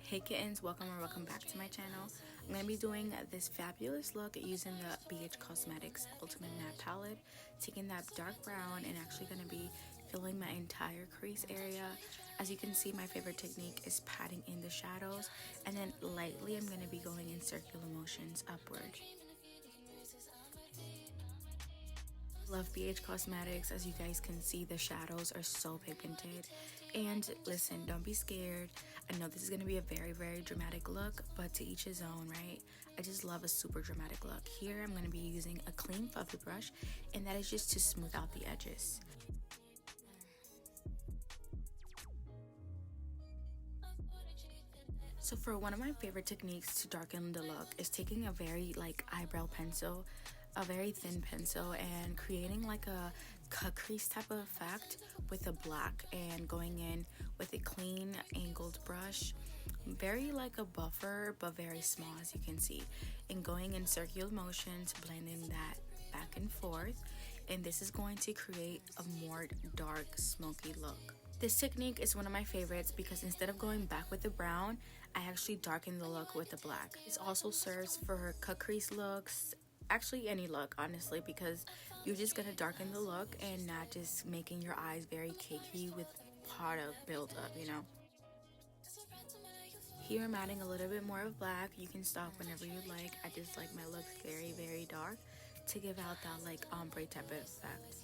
Hey kittens, welcome or welcome back to my channel. I'm going to be doing this fabulous look using the BH Cosmetics Ultimate Matte Palette, taking that dark brown and actually going to be filling my entire crease area. As you can see, my favorite technique is patting in the shadows, and then lightly I'm going to be going in circular motions upward. Love BH Cosmetics. As you guys can see, the shadows are so pigmented. And listen, don't be scared. I know this is going to be a very dramatic look, but to each his own, right? I just love a super dramatic look. Here I'm going to be using a clean fluffy brush, and that is just to smooth out the edges. So for one of my favorite techniques to darken the look is taking a very eyebrow pencil, a very thin pencil, and creating like a cut crease type of effect with a black, and going in with a clean angled brush, very like a buffer but very small, as you can see, and going in circular motions, blending that back and forth. And this is going to create a more dark smoky look. This technique is one of my favorites because instead of going back with the brown, I actually darken the look with the black. This also serves for cut crease looks, actually any look honestly, because you're just gonna darken the look and not just making your eyes very cakey with product buildup, you know. Here I'm adding a little bit more of black. You can stop whenever you like. I just like my looks very dark to give out that like ombre type of effect.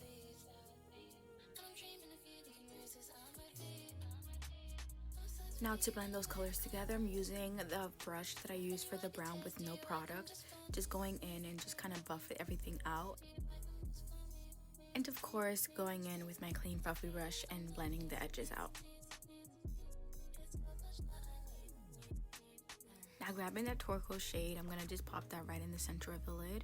Now to blend those colors together, I'm using the brush that I use for the brown with no product, just going in and just kind of buff everything out. And of course, going in with my clean fluffy brush and blending the edges out. Now grabbing that turquoise shade, I'm gonna just pop that right in the center of the lid.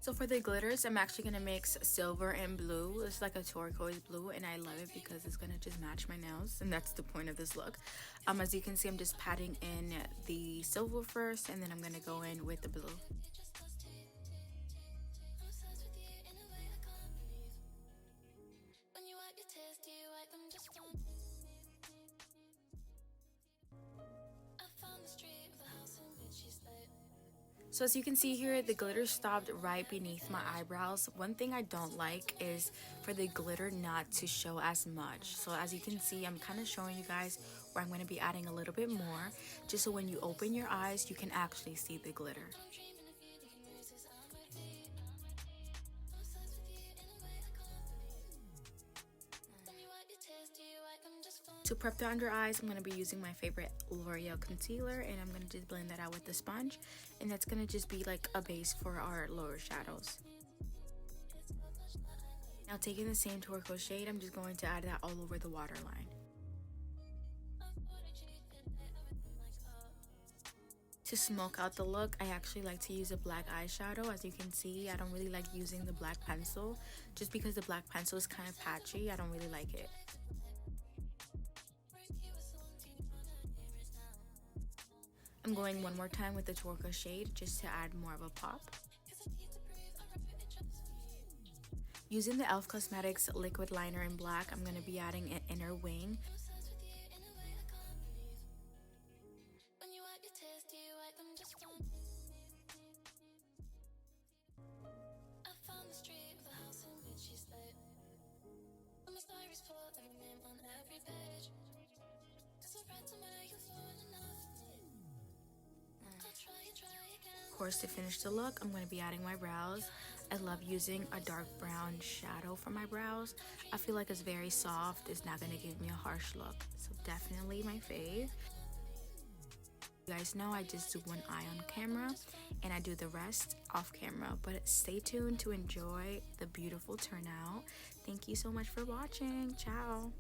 So for the glitters, I'm actually going to mix silver and blue. It's like a turquoise blue, and I love it because it's going to just match my nails, and that's the point of this look. As you can see, I'm just patting in the silver first, and then I'm going to go in with the blue. So as you can see here, the glitter stopped right beneath my eyebrows. One thing I don't like is for the glitter not to show as much. So as you can see, I'm kind of showing you guys where I'm going to be adding a little bit more, just so when you open your eyes, you can actually see the glitter. To prep the under eyes, I'm going to be using my favorite L'Oreal concealer, and I'm going to just blend that out with the sponge, and that's going to just be like a base for our lower shadows. Now taking the same turquoise shade, I'm just going to add that all over the waterline. To smoke out the look, I actually like to use a black eyeshadow. As you can see, I don't really like using the black pencil, just because the black pencil is kind of patchy. I don't really like it. I'm going one more time with the turquoise shade just to add more of a pop. Using the e.l.f. Cosmetics liquid liner in black, I'm going to be adding an inner wing. Of course, to finish the look, I'm going to be adding my brows. I love using a dark brown shadow for my brows. I feel like it's very soft. It's not going to give me a harsh look. So definitely my fave. You guys know I just do one eye on camera and I do the rest off camera. But stay tuned to enjoy the beautiful turnout. Thank you so much for watching. Ciao.